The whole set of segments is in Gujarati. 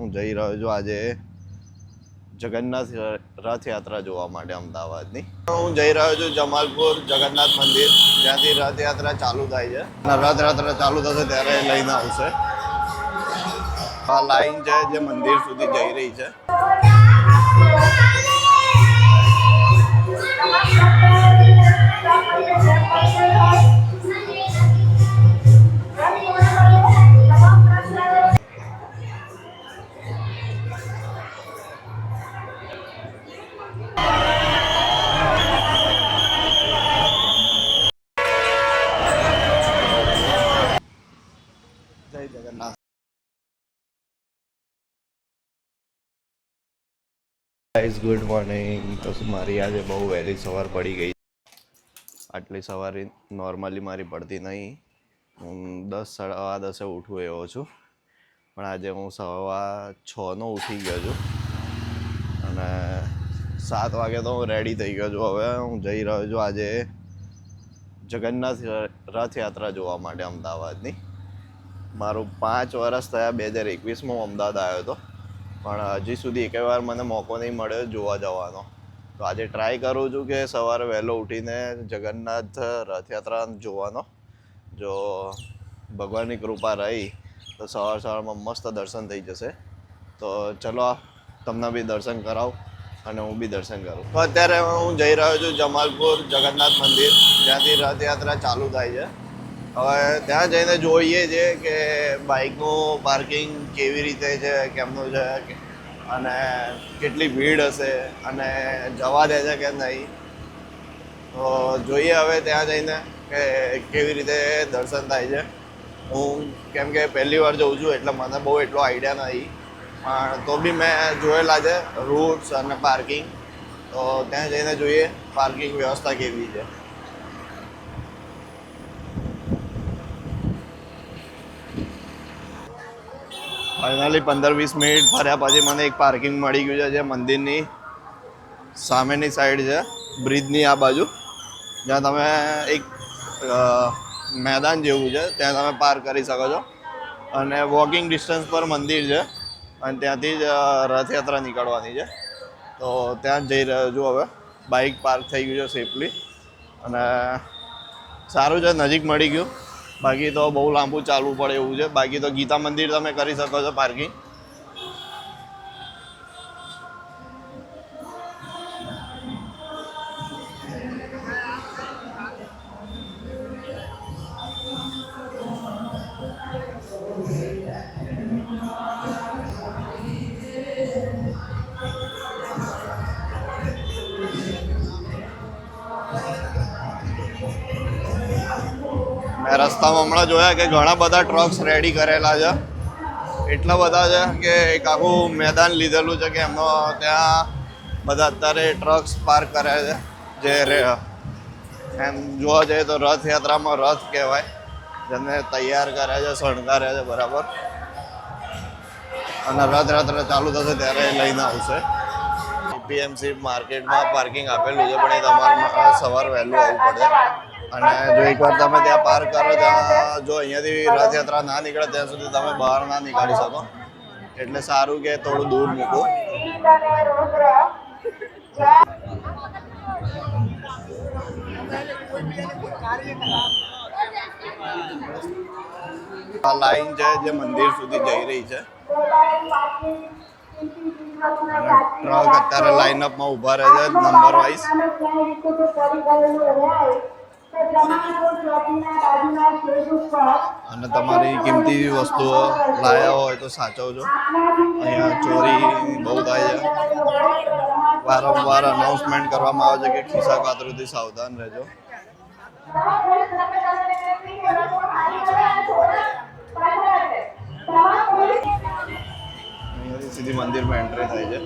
હું જઈ રહ્યો છું આજે જગન્નાથ રથયાત્રા જોવા માટે અમદાવાદની. હું જઈ રહ્યો છું જમાલપુર જગન્નાથ મંદિર, જ્યાંથી રથયાત્રા ચાલુ થાય છે. રથયાત્રા ચાલુ થશે ત્યારે લઈને આવશે. આ લાઈન છે જે મંદિર સુધી જઈ રહી છે. જય જગન્નાથ. Guys good morning. તો મારી આજે બહુ વહેલી સવાર પડી ગઈ. આટલી સવારે નોર્મલી મારી પડતી નહીં. હું 10:10 ઉઠું એવો છું, પણ આજે હું 6:15 ઉઠી ગયો છું અને 7 વાગે તો હું રેડી થઈ ગયો છું. હવે હું જઈ રહ્યો છું આજે જગન્નાથ રથયાત્રા જોવા માટે અમદાવાદની. મારું 5 વર્ષ થયા. 2021માં હું અમદાવાદ આવ્યો હતો, પણ હજી સુધી એકે વાર મને મોકો નહીં મળ્યો જોવા જવાનો. તો આજે ટ્રાય કરું છું કે સવારે વહેલો ઉઠીને જગન્નાથ રથયાત્રા જોવાનો. જો ભગવાનની કૃપા રહી તો સવારમાં મસ્ત દર્શન થઈ જશે. તો ચલો તમને બી દર્શન કરાવું અને હું બી દર્શન કરું. તો અત્યારે હું જઈ રહ્યો છું જમાલપુર જગન્નાથ મંદિર, જ્યાંથી રથયાત્રા ચાલુ થાય છે. હવે ત્યાં જઈને જોઈએ છે કે બાઇકનું પાર્કિંગ કેવી રીતે છે, કેમનું છે અને કેટલી ભીડ હશે અને જવા દે છે કે નહીં. તો જોઈએ હવે ત્યાં જઈને કે કેવી રીતે દર્શન થાય છે. હું કેમ કે પહેલી વાર જઉં છું એટલે મને બહુ એટલો આઈડિયા નથી, પણ તો બી મેં જોયેલા છે રૂટ્સ અને પાર્કિંગ. તો ત્યાં જઈને જોઈએ પાર્કિંગ વ્યવસ્થા કેવી છે. ફાઇનલી 15-20 મિનિટ ફર્યા પછી મને એક પાર્કિંગ મળી ગયું છે, જે મંદિરની સામેની સાઈડ છે, બ્રિજની આ બાજુ, જ્યાં તમે એક મેદાન જેવું છે ત્યાં તમે પાર્ક કરી શકો છો. અને વોકિંગ ડિસ્ટન્સ પર મંદિર છે અને ત્યાંથી જ રથયાત્રા નીકળવાની છે. તો ત્યાં જ જઈ રહ્યો છું. હવે બાઇક પાર્ક થઈ ગયું છે સેફલી અને સારું છે, નજીક મળી ગયું. બાકી તો બહુ લાંબુ ચાલવું પડે એવું છે. બાકી તો ગીતા મંદિર તમે કરી શકો છો પાર્કિંગ. મેં રસ્તામાં હમણાં જોયા કે ઘણા બધા ટ્રક્સ રેડી કરેલા છે. એટલા બધા છે કે એક આખું મેદાન લીધેલું છે કે એમનો ત્યાં બધા અત્યારે ટ્રક્સ પાર્ક કરે છે. જે એમ જોવા જઈએ તો રથયાત્રામાં રથ કહેવાય, જેને તૈયાર કરે છે, શણગારે છે બરાબર. અને રથયાત્રા ચાલુ થશે ત્યારે લઈને આવશે. એપીએમસી માર્કેટમાં પાર્કિંગ આપેલું છે, પણ એ તમારે સવાર વહેલું આવવું પડે. અને જો એકવાર તમે ત્યાં પાર્ક કરો, ત્યાં જો અહીંયાથી રથયાત્રા ના નીકળે ત્યાં સુધી તમે બહાર ના નીકાળી શકો. એટલે સારું કે થોડું દૂર મૂકો. આ લાઈન છે જે મંદિર સુધી જઈ રહી છે. ટ્રક અત્યારે લાઇનઅપમાં ઊભા રહે છે નંબર વાઇઝ. અને તમારી કિંમતી વસ્તુઓ લાયા હોય તો સાચવજો. અહીંયા ચોરી બહુ થાય છે. વારંવાર અનાઉન્સમેન્ટ કરવામાં આવે છે કે ખિસ્સા કાતરુંથી સાવધાન રહેજો. અહીંયાથી સીધી મંદિરમાં એન્ટ્રી થાય છે.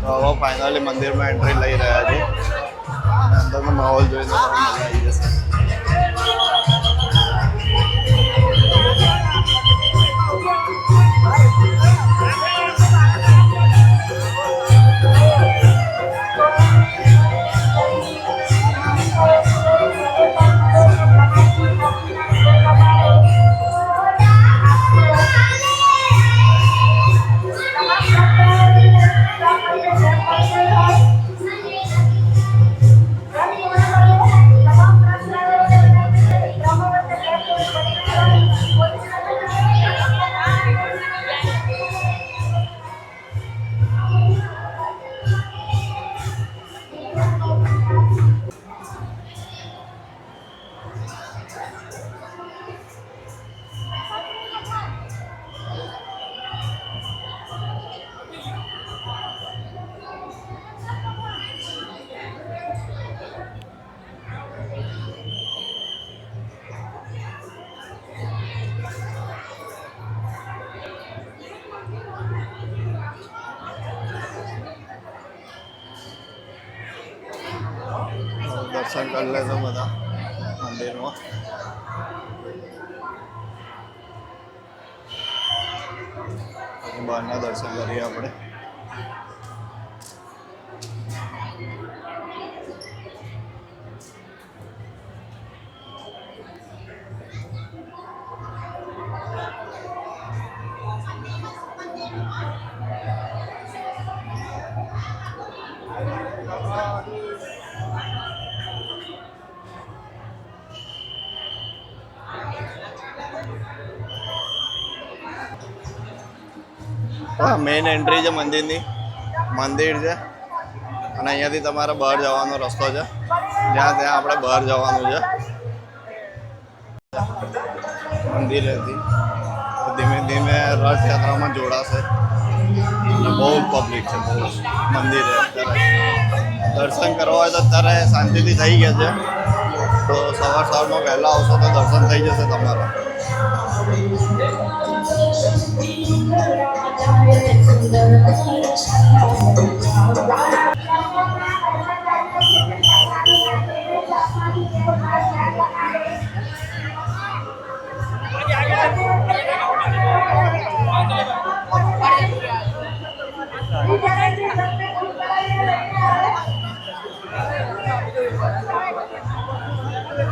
તો હવે ફાઇનલી મંદિરમાં એન્ટ્રી લઈ રહ્યા છે. અંદરનો માહોલ જોઈને મજા આવી જશે. દર્શન કરી લેજો બધા મંદિરમાં. પછી બહારના દર્શન કરીએ આપણે. મેઇન એન્ટ્રી છે મંદિરની. મંદિર છે અને અહીંયાથી તમારે બહાર જવાનો રસ્તો છે, જ્યાં ત્યાં આપણે બહાર જવાનું છે મંદિરેથી. ધીમે ધીમે રથયાત્રામાં જોડાશે. બહુ પબ્લિક છે, બહુ મંદિરે. અત્યારે દર્શન કરવા હોય તો અત્યારે શાંતિથી થઈ ગયા છે, તો સવારમાં વહેલા આવશો તો દર્શન થઈ જશે તમારા.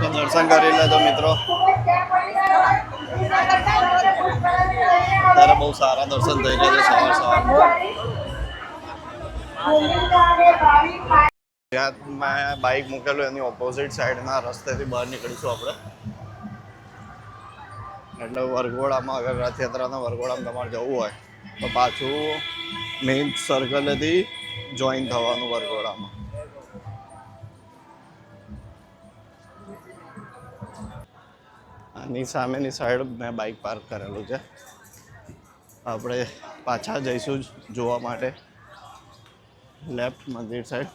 તો દર્શન કરી લેજો મિત્રો. અત્યારે બહુ સારા દર્શન થઈ રહ્યા છે સવારમાં. ત્યાં મેં બાઇક મૂકેલું એની ઓપોઝિટ સાઈડના રસ્તેથી બહાર નીકળીશું આપણે. એટલે વરઘોડામાં અગર રથયાત્રાના વરઘોડામાં તમારે જવું હોય તો પાછું મેઇન સર્કલેથી જોઈન થવાનું વરઘોડામાં. આની સામેની સાઈડ મેં બાઇક પાર્ક કરેલું છે. આપણે પાછા જઈશું જોવા માટે લેફ્ટ મંદિર સાઈડ.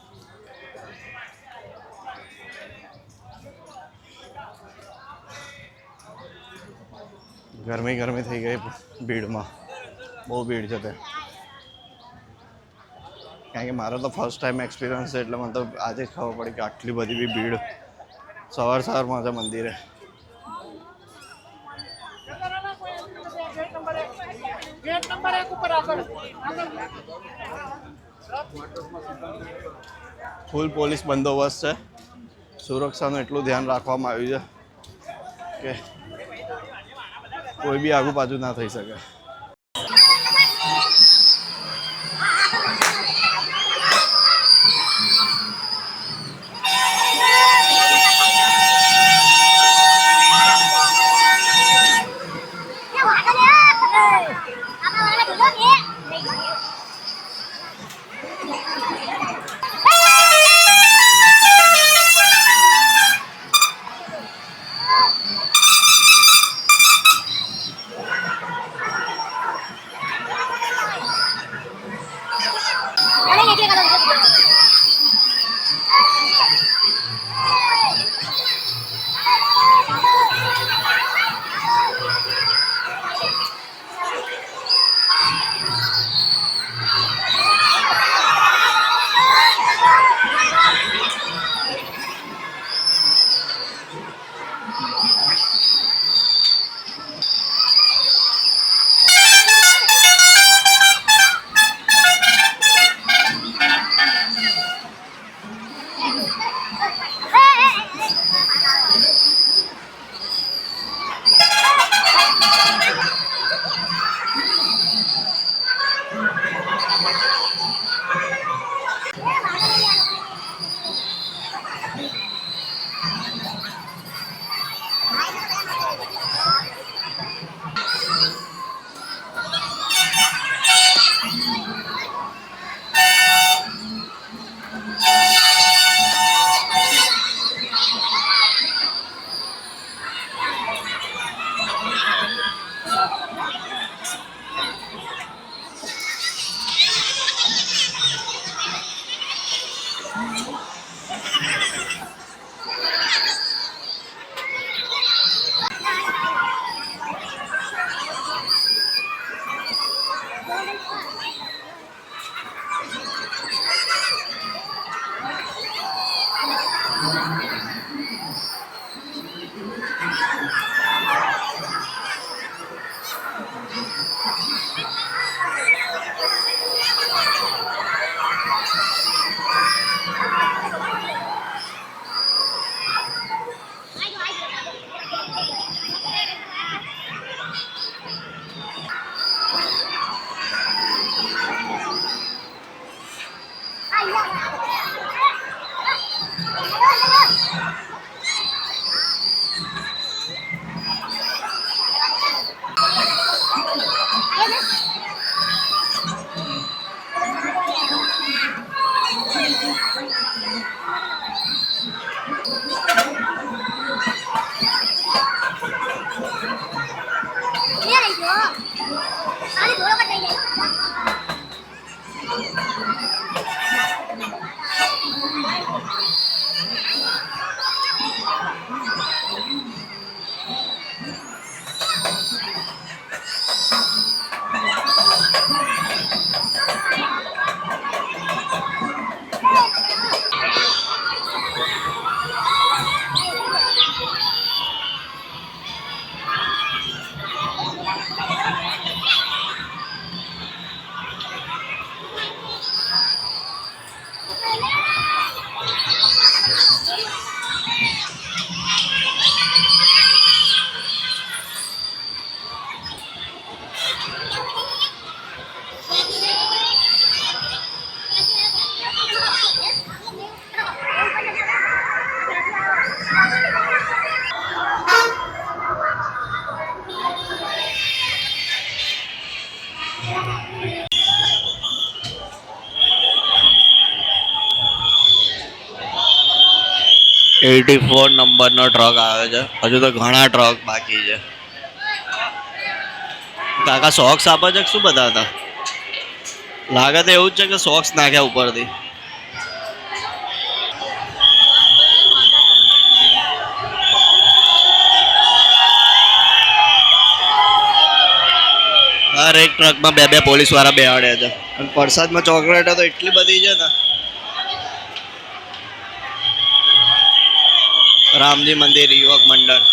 ગરમી થઈ ગઈ ભીડમાં. બહુ ભીડ છે ત્યાં. કારણ કે મારો તો ફર્સ્ટ ટાઈમ એક્સપિરિયન્સ છે, એટલે મને તો આજે જ ખબર પડી કે આટલી બધી બી ભીડ સવારમાં છે મંદિરે. ફૂલ પોલીસ બંદોબસ્ત છે. સુરક્ષાનું એટલું ધ્યાન રાખવામાં આવ્યું છે કે કોઈ બી આગુ પાછું ના થઈ શકે. નંબરનો ટ્રક આવે છે. હજુ તો ઘણા ટ્રક બાકી છે. કાકા સોક્સ આપે છે કે શું બધા હતા? લાગે તો એવું જ છે કે સોક્સ નાખ્યા ઉપરથી. હર એક ટ્રકમાં બે બે પોલીસ વાળા બેહાડ્યા છે. અને પ્રસાદમાં ચોકલેટો તો એટલી બધી છે ને. રામજી મંદિર યુવક મંડળ.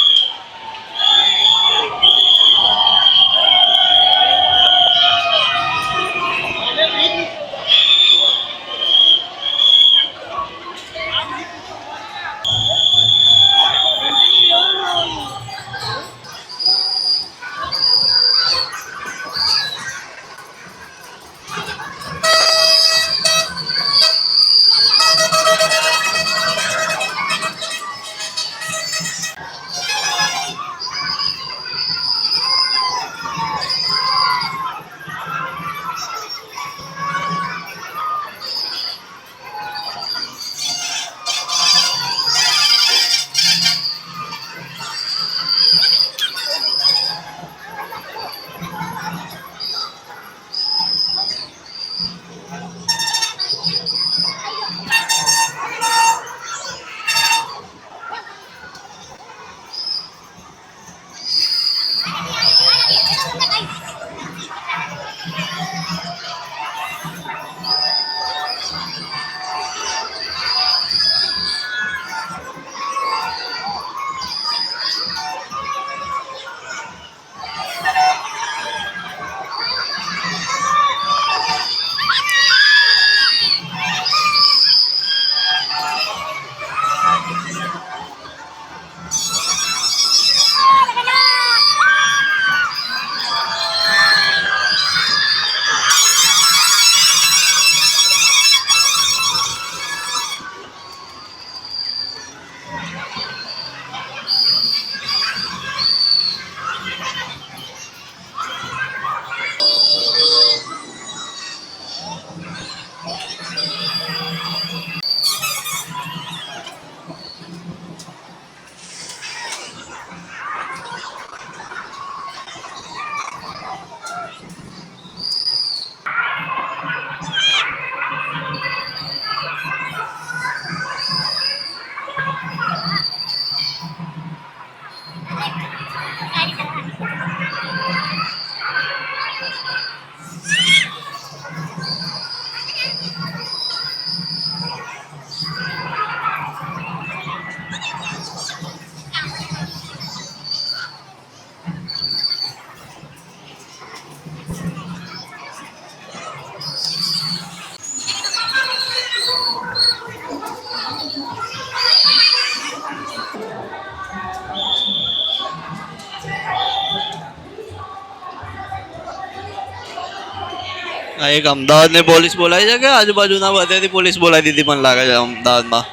એક અમદાવાદની પોલીસ બોલાવી છે કે આજુબાજુના બધેથી પોલીસ બોલાવી દીધી પણ લાગે છે અમદાવાદમાં.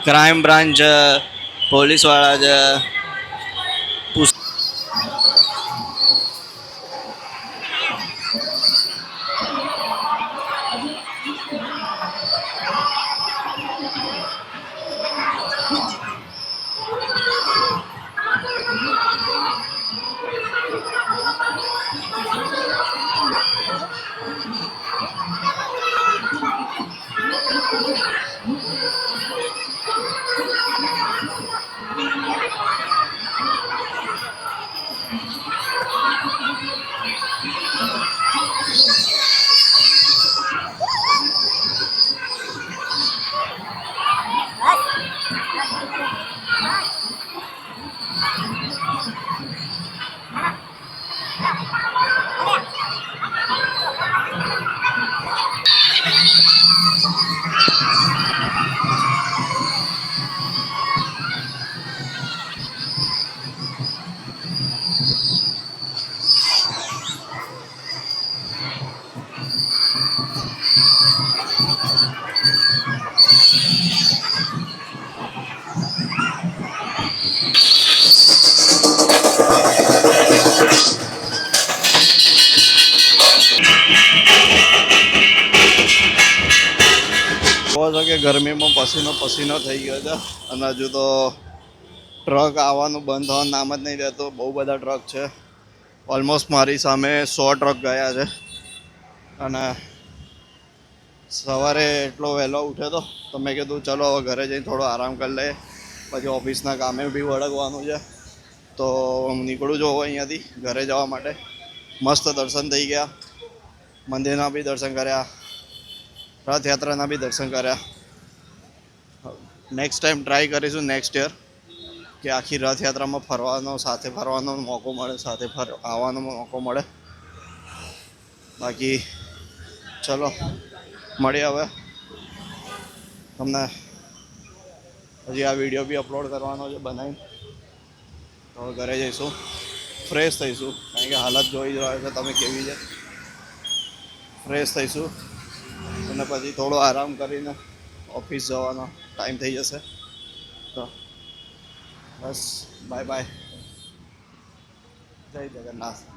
ક્રાઇમ બ્રાન્ચ છે, પોલીસવાળા છે. કહો છો કે ગરમીમાં પસીનો પસીનો થઈ ગયો છે અને હજુ તો ટ્રક આવવાનું બંધ થવાનું નામ જ નહીં દેતો. બહુ બધા ટ્રક છે. ઓલમોસ્ટ મારી સામે 100 ટ્રક ગયા છે. અને સવારે એટલો વહેલો ઉઠ્યો તો મેં કીધું ચલો હવે ઘરે જઈને થોડો આરામ કરી લઈએ, પછી ઓફિસના કામે બી વળગવાનું છે. તો હું નીકળું છું હવે અહીંયાથી ઘરે જવા માટે. મસ્ત દર્શન થઈ ગયા, મંદિરના બી દર્શન કર્યા, રથયાત્રાના બી દર્શન કર્યા. નેક્સ્ટ ટાઈમ ટ્રાય કરીશું નેક્સ્ટ યર કે આખી રથયાત્રામાં ફરવાનો મોકો મળે, સાથે આવવાનો મોકો મળે. બાકી ચલો મળીએ હવે. તમને હજી આ વિડીયો બી અપલોડ કરવાનો છે બનાવીને. તો ઘરે જઈશું, ફ્રેશ થઈશું, કારણ કે હાલત જોઈ રહ્યા છે તમે કેવી છે. ફ્રેશ થઈશું અને પછી થોડો આરામ કરીને ઓફિસ જવાનો ટાઈમ થઈ જશે. તો બસ બાય બાય. જય જગન્નાથ.